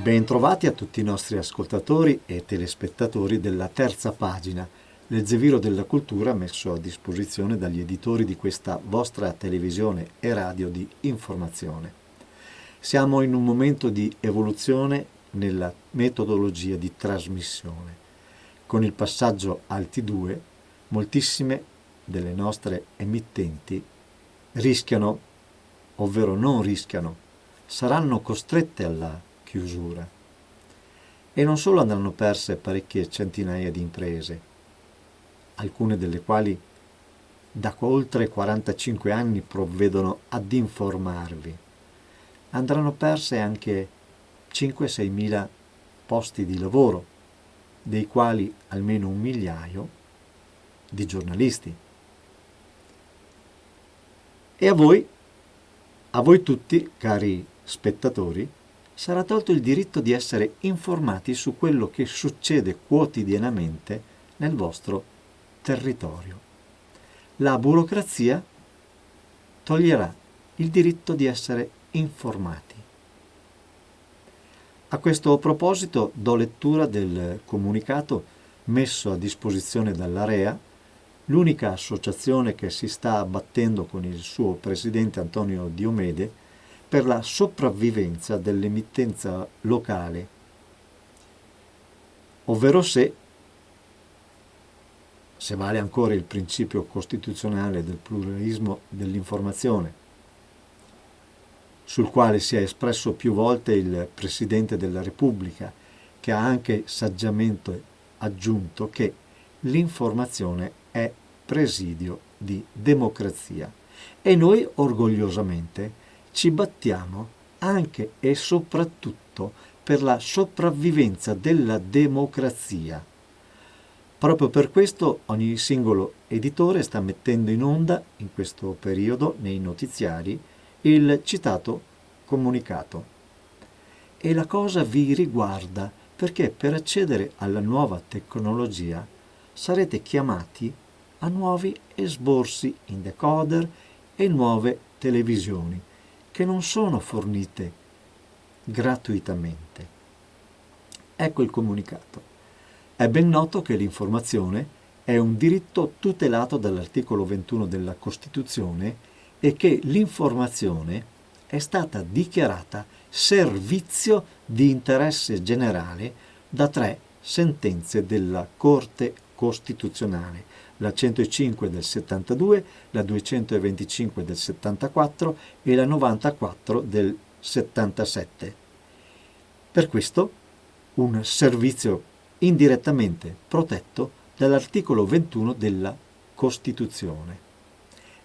Bentrovati a tutti i nostri ascoltatori e telespettatori della Terza Pagina, l'Elzeviro della cultura messo a disposizione dagli editori di questa vostra televisione e radio di informazione. Siamo in un momento di evoluzione nella metodologia di trasmissione. Con il passaggio al T2, moltissime delle nostre emittenti rischiano, ovvero non rischiano, saranno costrette alla chiusura. E non solo andranno perse parecchie centinaia di imprese, alcune delle quali da oltre 45 anni provvedono ad informarvi. Andranno perse anche 5-6 mila posti di lavoro, dei quali almeno 1 migliaio di giornalisti. E a voi tutti, cari spettatori, sarà tolto il diritto di essere informati su quello che succede quotidianamente nel vostro territorio. La burocrazia toglierà il diritto di essere informati. A questo proposito do lettura del comunicato messo a disposizione dall'AREA, l'unica associazione che si sta battendo con il suo presidente Antonio Diomede per la sopravvivenza dell'emittenza locale, ovvero se vale ancora il principio costituzionale del pluralismo dell'informazione, sul quale si è espresso più volte il Presidente della Repubblica, che ha anche saggiamente aggiunto che l'informazione è presidio di democrazia. E noi orgogliosamente ci battiamo anche e soprattutto per la sopravvivenza della democrazia. Proprio per questo ogni singolo editore sta mettendo in onda in questo periodo nei notiziari il citato comunicato. E la cosa vi riguarda perché per accedere alla nuova tecnologia sarete chiamati a nuovi esborsi in decoder e nuove televisioni che non sono fornite gratuitamente. Ecco il comunicato. È ben noto che l'informazione è un diritto tutelato dall'articolo 21 della Costituzione e che l'informazione è stata dichiarata servizio di interesse generale da 3 sentenze della Corte Costituzionale, la 105 del 72, la 225 del 74 e la 94 del 77. Per questo un servizio indirettamente protetto dall'articolo 21 della Costituzione.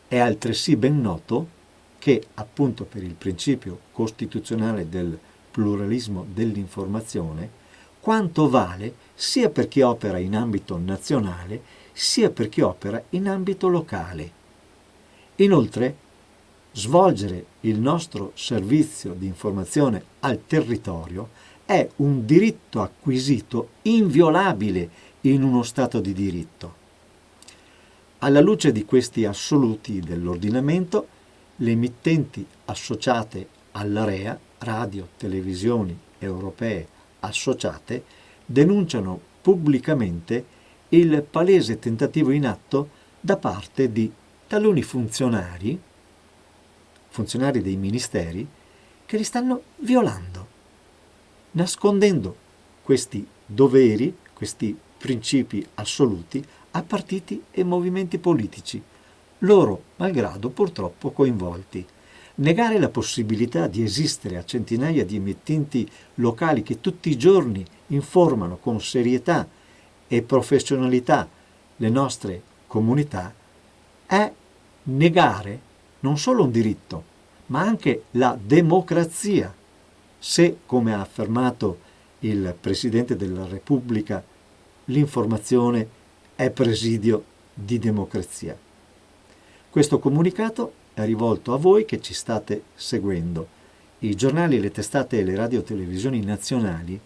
È altresì ben noto che, appunto per il principio costituzionale del pluralismo dell'informazione, quanto vale sia per chi opera in ambito nazionale sia per chi opera in ambito locale. Inoltre, svolgere il nostro servizio di informazione al territorio è un diritto acquisito inviolabile in uno Stato di diritto. Alla luce di questi assoluti dell'ordinamento, le emittenti associate all'AREA, radio, televisioni europee associate, denunciano pubblicamente il palese tentativo in atto da parte di taluni funzionari dei ministeri, che li stanno violando, nascondendo questi doveri, questi principi assoluti a partiti e movimenti politici, loro malgrado purtroppo coinvolti. Negare la possibilità di esistere a centinaia di emittenti locali che tutti i giorni informano con serietà e professionalità le nostre comunità è negare non solo un diritto, ma anche la democrazia, se, come ha affermato il Presidente della Repubblica, l'informazione è presidio di democrazia. Questo comunicato è rivolto a voi che ci state seguendo. I giornali, le testate e le radiotelevisioni nazionali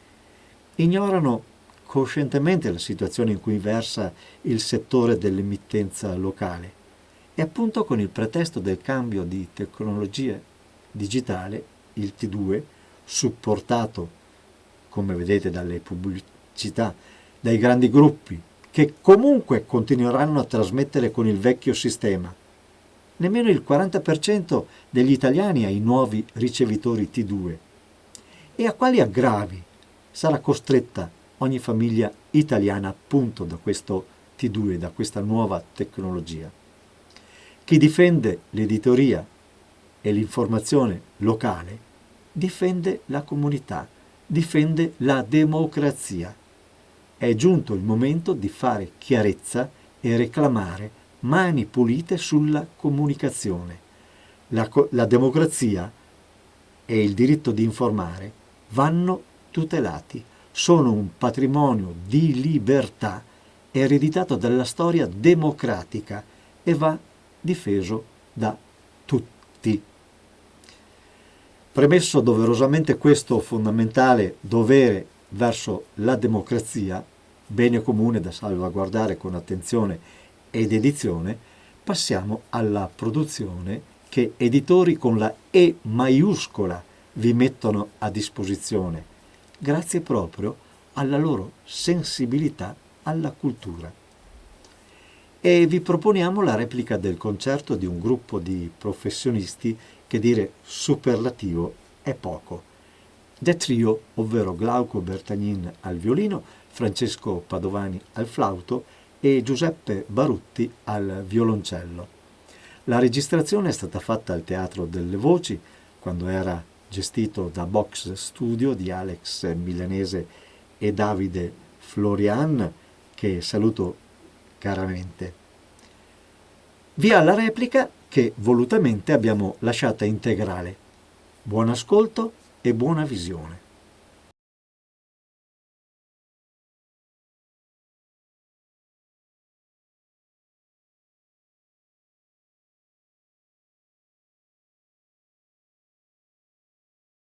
ignorano coscientemente la situazione in cui versa il settore dell'emittenza locale e appunto con il pretesto del cambio di tecnologia digitale, il T2, supportato come vedete dalle pubblicità, dai grandi gruppi, che comunque continueranno a trasmettere con il vecchio sistema. Nemmeno il 40% degli italiani ha i nuovi ricevitori T2. E a quali aggravi sarà costretta ogni famiglia italiana appunto da questo T2, da questa nuova tecnologia? Chi difende l'editoria e l'informazione locale difende la comunità, difende la democrazia. È giunto il momento di fare chiarezza e reclamare mani pulite sulla comunicazione. La democrazia e il diritto di informare vanno tutelati, sono un patrimonio di libertà ereditato dalla storia democratica e va difeso da tutti. Premesso doverosamente questo fondamentale dovere verso la democrazia, bene comune da salvaguardare con attenzione ed edizione, passiamo alla produzione che editori con la E maiuscola vi mettono a disposizione, grazie proprio alla loro sensibilità alla cultura. E vi proponiamo la replica del concerto di un gruppo di professionisti che dire superlativo è poco. The Trio, ovvero Glauco Bertagnin al violino, Francesco Padovani al flauto e Giuseppe Barutti al violoncello. La registrazione è stata fatta al Teatro delle Voci, quando era gestito da Box Studio di Alex Milanese e Davide Florian, che saluto caramente. Via la replica che volutamente abbiamo lasciata integrale. Buon ascolto e buona visione.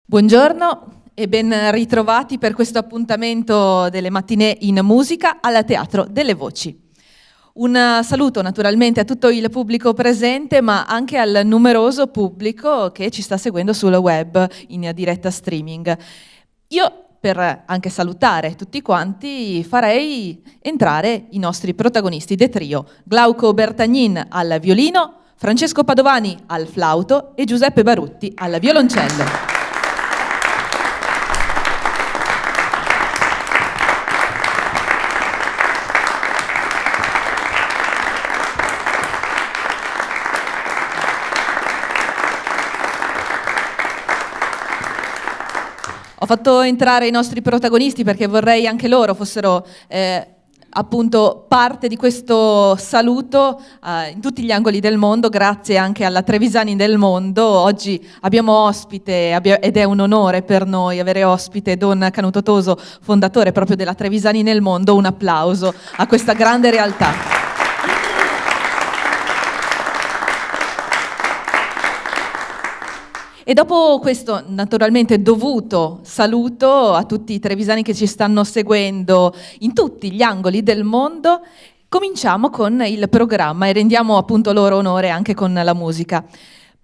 Buongiorno e ben ritrovati per questo appuntamento delle mattinée in musica al Teatro delle Voci. Un saluto naturalmente a tutto il pubblico presente, ma anche al numeroso pubblico che ci sta seguendo sul web in diretta streaming. Io, per anche salutare tutti quanti, farei entrare i nostri protagonisti de trio: Glauco Bertagnin al violino, Francesco Padovani al flauto e Giuseppe Barutti al violoncello. Ho fatto entrare i nostri protagonisti perché vorrei anche loro fossero appunto parte di questo saluto in tutti gli angoli del mondo, grazie anche alla Trevisani del Mondo. Oggi abbiamo ospite, ed è un onore per noi avere ospite Don Canuto Toso, fondatore proprio della Trevisani nel Mondo. Un applauso a questa grande realtà. E dopo questo naturalmente dovuto saluto a tutti i trevisani che ci stanno seguendo in tutti gli angoli del mondo, cominciamo con il programma e rendiamo appunto loro onore anche con la musica.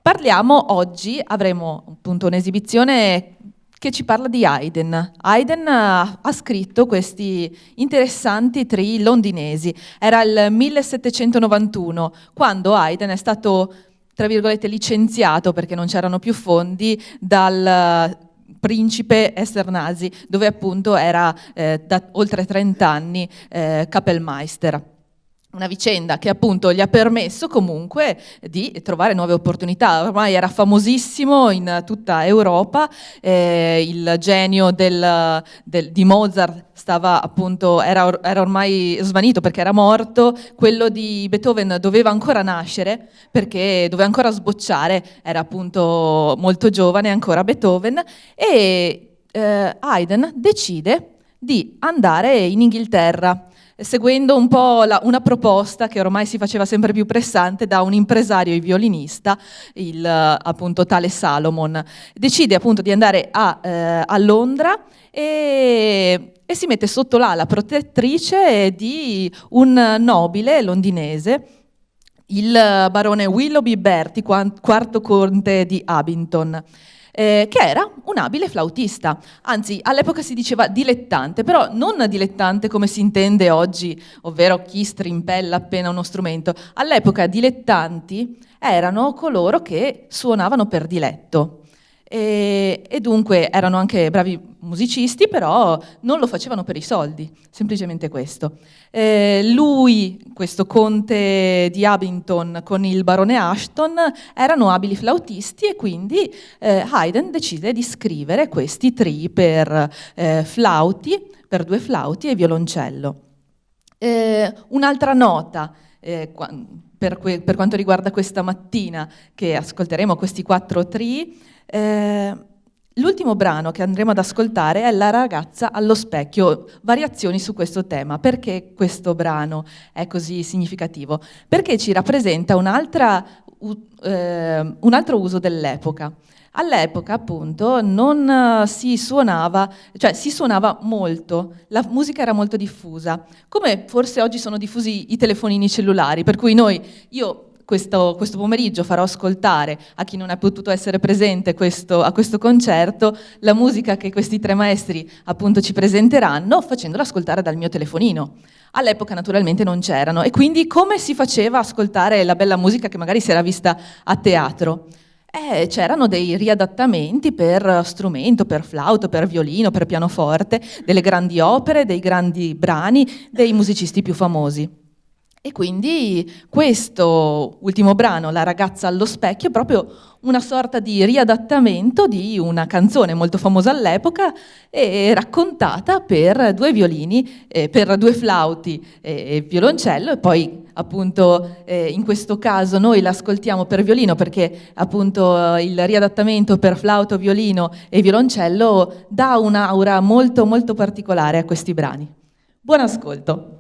Avremo appunto un'esibizione che ci parla di Haydn. Haydn ha scritto questi interessanti trii londinesi. Era il 1791, quando Haydn è stato, tra virgolette, licenziato perché non c'erano più fondi dal principe Esterhazy, dove appunto era da oltre 30 anni Kapellmeister. Una vicenda che appunto gli ha permesso comunque di trovare nuove opportunità. Ormai era famosissimo in tutta Europa, il genio di Mozart era ormai svanito perché era morto, quello di Beethoven doveva ancora nascere perché doveva ancora sbocciare, era appunto molto giovane ancora Beethoven, e Haydn decide di andare in Inghilterra, seguendo un po' una proposta che ormai si faceva sempre più pressante da un impresario e violinista, appunto tale Salomon. Decide appunto di andare a Londra e si mette sotto l'ala protettrice di un nobile londinese, il barone Willoughby Bertie, quarto conte di Abington. che era un abile flautista, anzi all'epoca si diceva dilettante, però non dilettante come si intende oggi, ovvero chi strimpella appena uno strumento. All'epoca dilettanti erano coloro che suonavano per diletto. E dunque erano anche bravi musicisti, però non lo facevano per i soldi, semplicemente questo. Lui, questo conte di Abington con il barone Ashton, erano abili flautisti e quindi Haydn decide di scrivere questi trii per flauti, per 2 flauti e violoncello. Un'altra nota per quanto riguarda questa mattina, che ascolteremo questi 4 trii. L'ultimo brano che andremo ad ascoltare è La ragazza allo specchio, variazioni su questo tema. Perché questo brano è così significativo? Perché ci rappresenta un altro uso dell'epoca. All'epoca, appunto, non si suonava, cioè si suonava molto, la musica era molto diffusa, come forse oggi sono diffusi i telefonini cellulari, per cui io questo pomeriggio farò ascoltare a chi non è potuto essere presente a questo concerto la musica che questi 3 maestri appunto ci presenteranno, facendola ascoltare dal mio telefonino. All'epoca naturalmente non c'erano, e quindi come si faceva ascoltare la bella musica che magari si era vista a teatro? C'erano dei riadattamenti per strumento, per flauto, per violino, per pianoforte, delle grandi opere, dei grandi brani, dei musicisti più famosi. E quindi questo ultimo brano, La ragazza allo specchio, è proprio una sorta di riadattamento di una canzone molto famosa all'epoca e raccontata per 2 violini, per 2 flauti e violoncello, e poi appunto in questo caso noi l'ascoltiamo per violino perché appunto il riadattamento per flauto, violino e violoncello dà un'aura molto molto particolare a questi brani. Buon ascolto!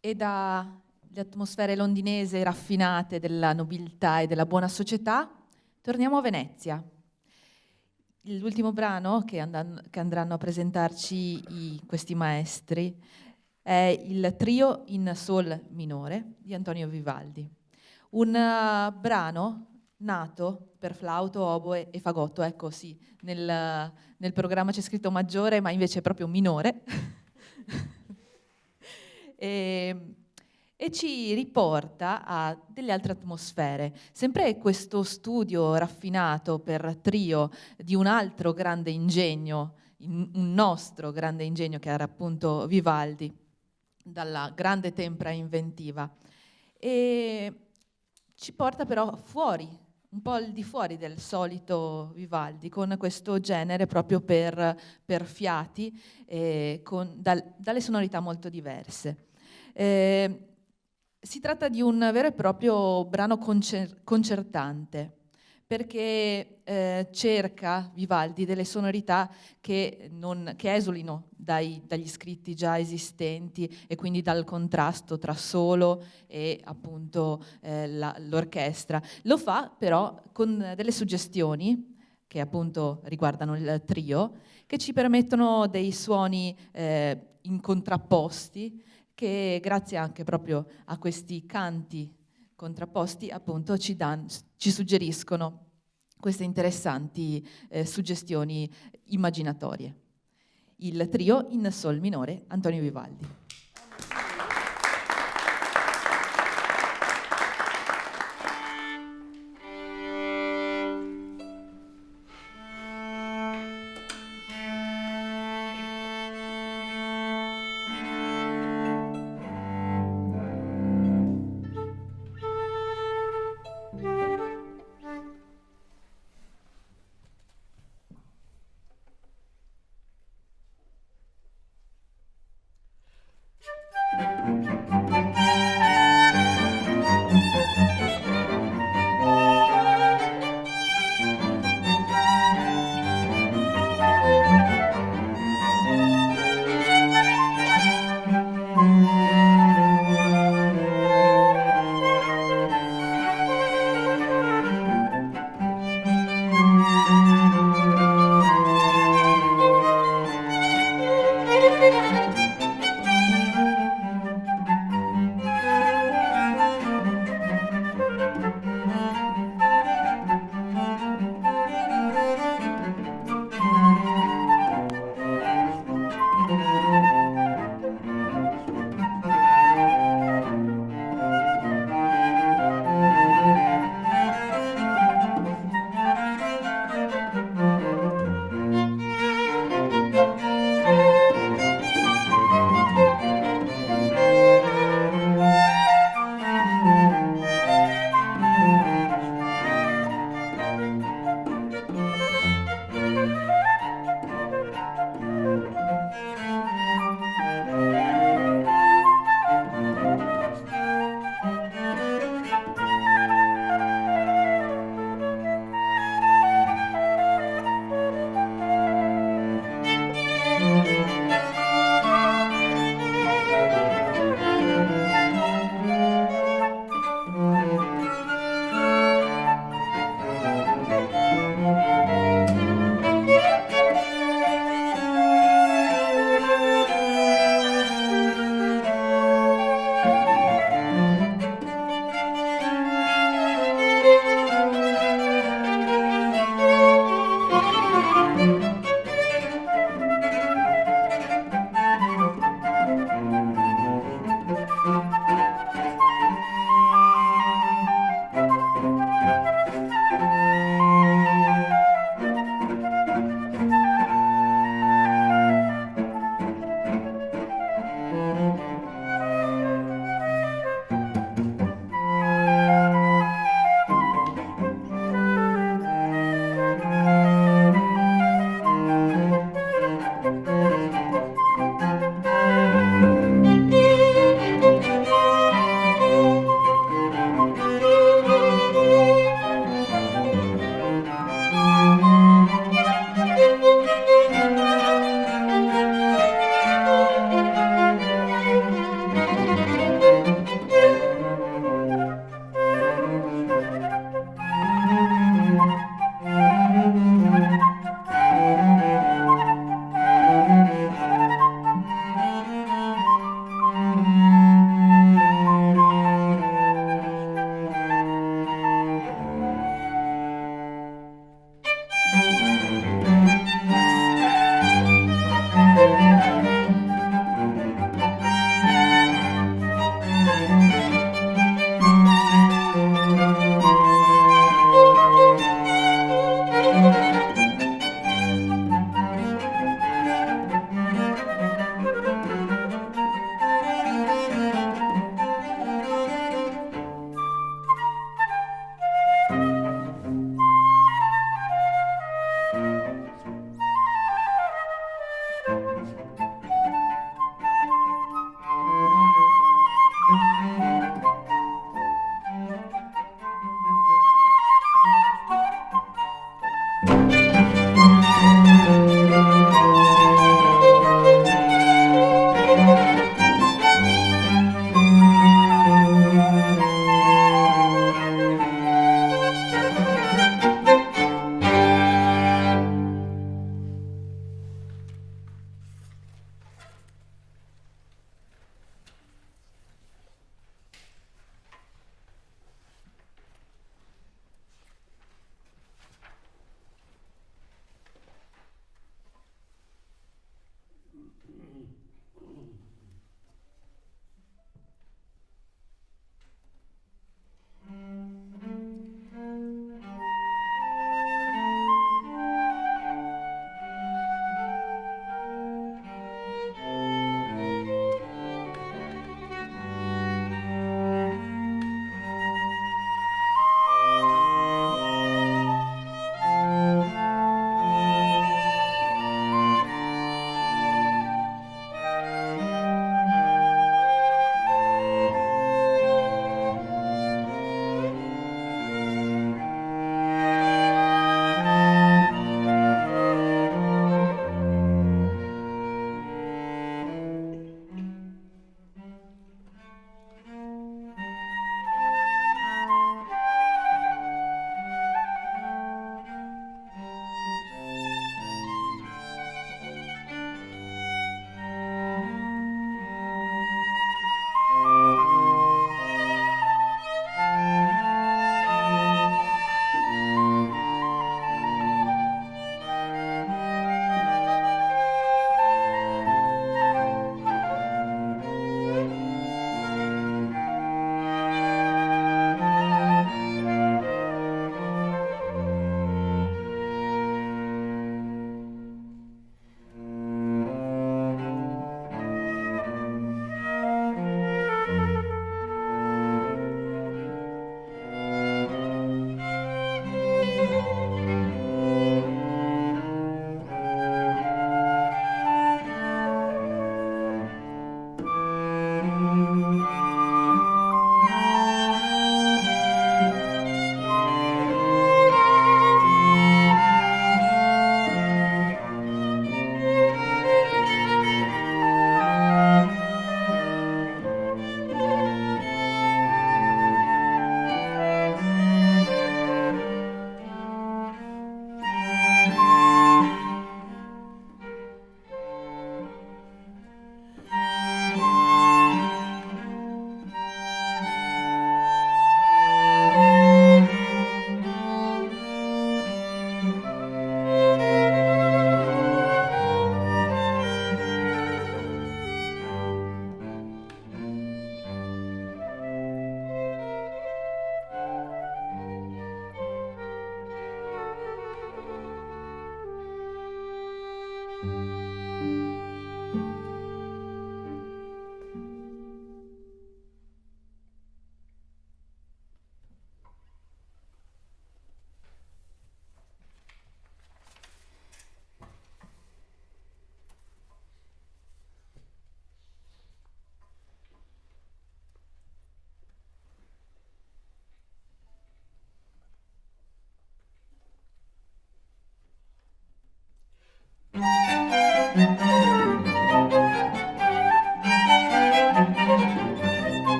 E dalle atmosfere londinesi raffinate della nobiltà e della buona società, torniamo a Venezia. L'ultimo brano che andranno a presentarci questi maestri è il trio in sol minore di Antonio Vivaldi. Un brano nato per flauto, oboe e fagotto. Ecco sì, nel programma c'è scritto maggiore, ma invece è proprio minore. E ci riporta a delle altre atmosfere. Sempre questo studio raffinato per trio di un altro grande ingegno, un nostro grande ingegno che era appunto Vivaldi, dalla grande tempra inventiva. E ci porta però fuori, un po' al di fuori del solito Vivaldi, con questo genere proprio per fiati, dalle sonorità molto diverse. Si tratta di un vero e proprio brano concertante, perché cerca Vivaldi delle sonorità che esulino dagli scritti già esistenti e quindi dal contrasto tra solo e appunto l'orchestra. Lo fa però con delle suggestioni che appunto riguardano il trio, che ci permettono dei suoni in contrapposti, che grazie anche proprio a questi canti contrapposti appunto ci suggeriscono queste interessanti suggestioni immaginatorie. Il trio in sol minore, Antonio Vivaldi.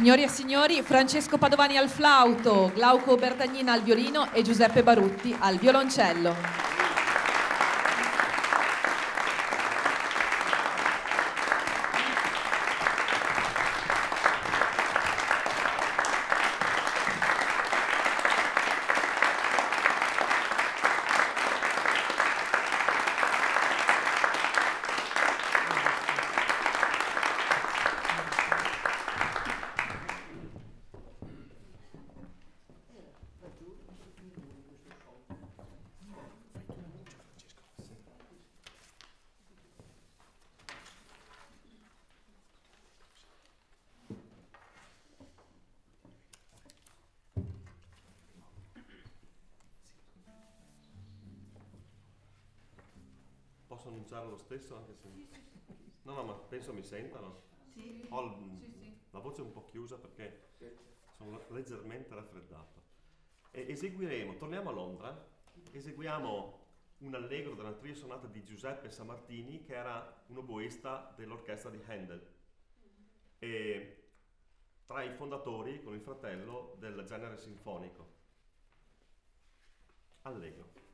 Signori e signori, Francesco Padovani al flauto, Glauco Bertagnina al violino e Giuseppe Barutti al violoncello. Posso annunciare lo stesso anche se... No, no, ma penso mi sentano. Ho la voce un po' chiusa perché sono leggermente raffreddato. E eseguiremo, torniamo a Londra, eseguiamo un allegro della tria sonata di Giuseppe Sammartini, che era un oboista dell'orchestra di Handel e tra i fondatori, con il fratello, del genere sinfonico. Allegro.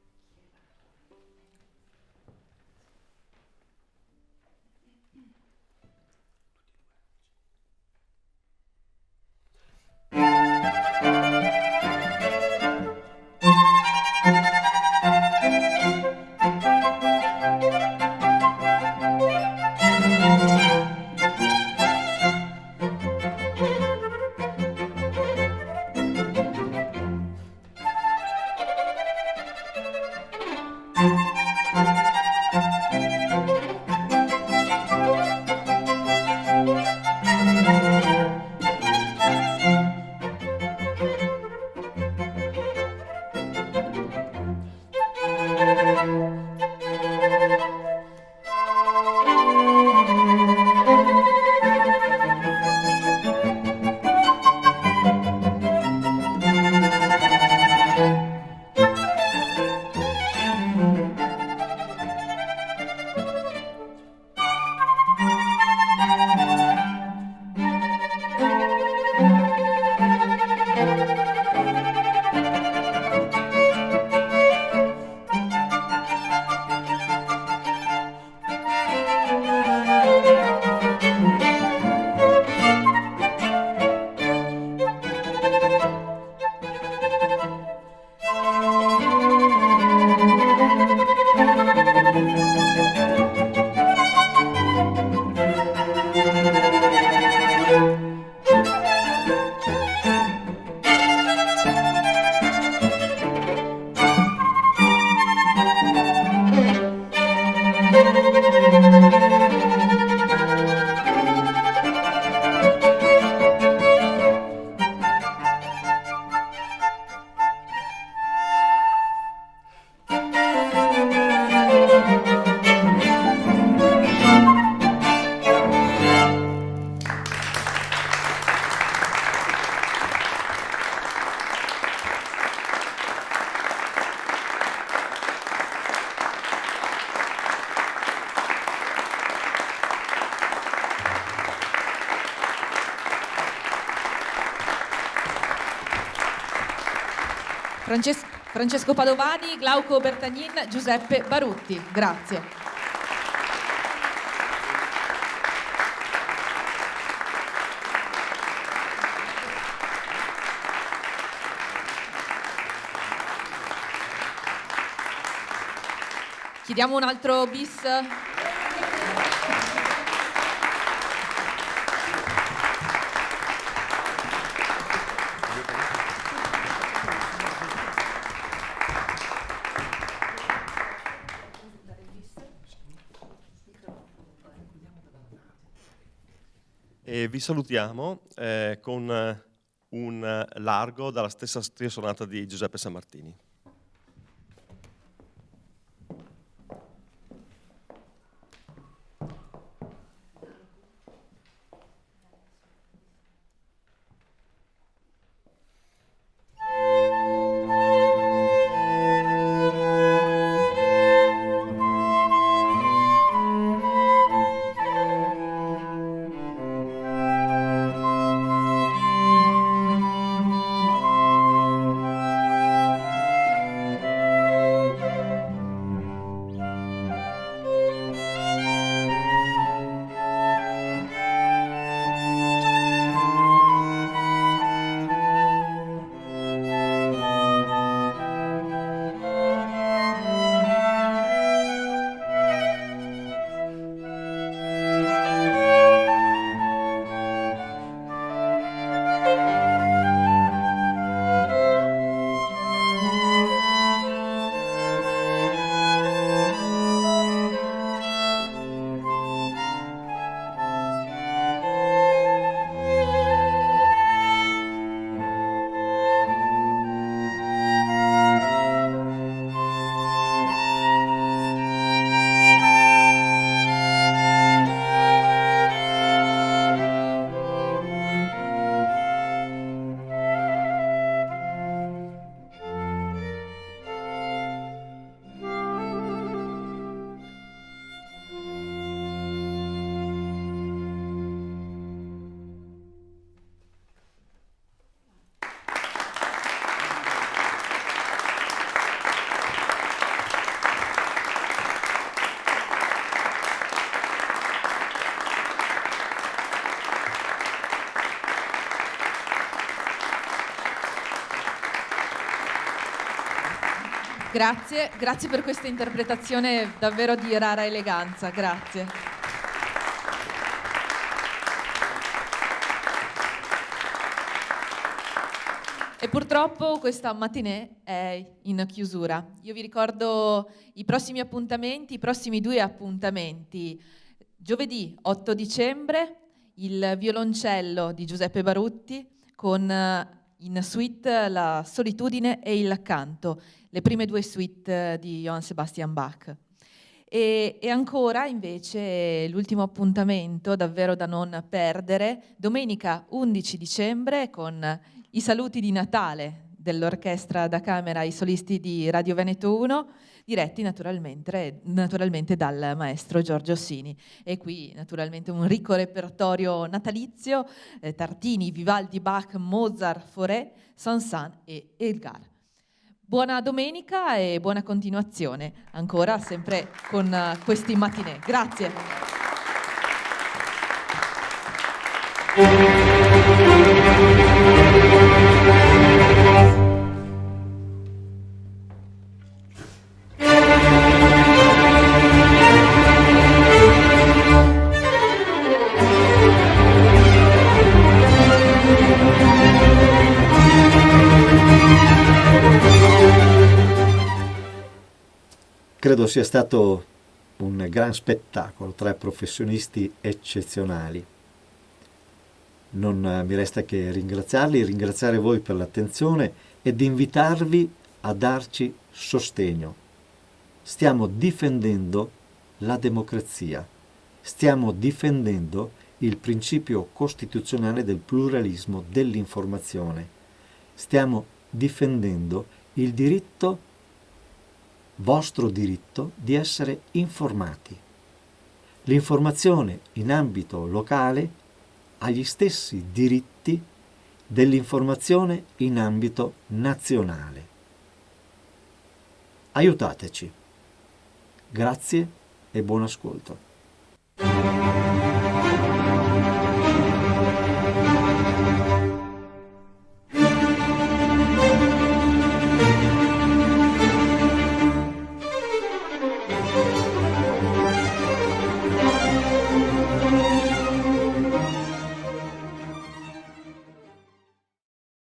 Francesco Padovani, Glauco Bertagnin, Giuseppe Barutti. Grazie. Chiediamo un altro bis. E vi salutiamo con un largo dalla stessa tria sonata di Giuseppe Sammartini. Grazie per questa interpretazione davvero di rara eleganza, grazie. E purtroppo questa matinée è in chiusura. Io vi ricordo i prossimi appuntamenti, i prossimi 2 appuntamenti. Giovedì 8 dicembre il violoncello di Giuseppe Barutti con in suite la solitudine e il canto, le prime 2 suite di Johann Sebastian Bach. E ancora invece l'ultimo appuntamento davvero da non perdere, domenica 11 dicembre con i saluti di Natale dell'Orchestra da Camera ai solisti di Radio Veneto 1, diretti naturalmente dal maestro Giorgio Ossini. E qui naturalmente un ricco repertorio natalizio, Tartini, Vivaldi, Bach, Mozart, Fauré, Saint-Saëns e Elgar. Buona domenica e buona continuazione, ancora sempre con questi matinè. Grazie. Credo sia stato un gran spettacolo tra professionisti eccezionali. Non mi resta che ringraziare voi per l'attenzione ed invitarvi a darci sostegno. Stiamo difendendo la democrazia, stiamo difendendo il principio costituzionale del pluralismo dell'informazione, stiamo difendendo il diritto, vostro diritto, di essere informati. L'informazione in ambito locale ha gli stessi diritti dell'informazione in ambito nazionale. Aiutateci. Grazie e buon ascolto.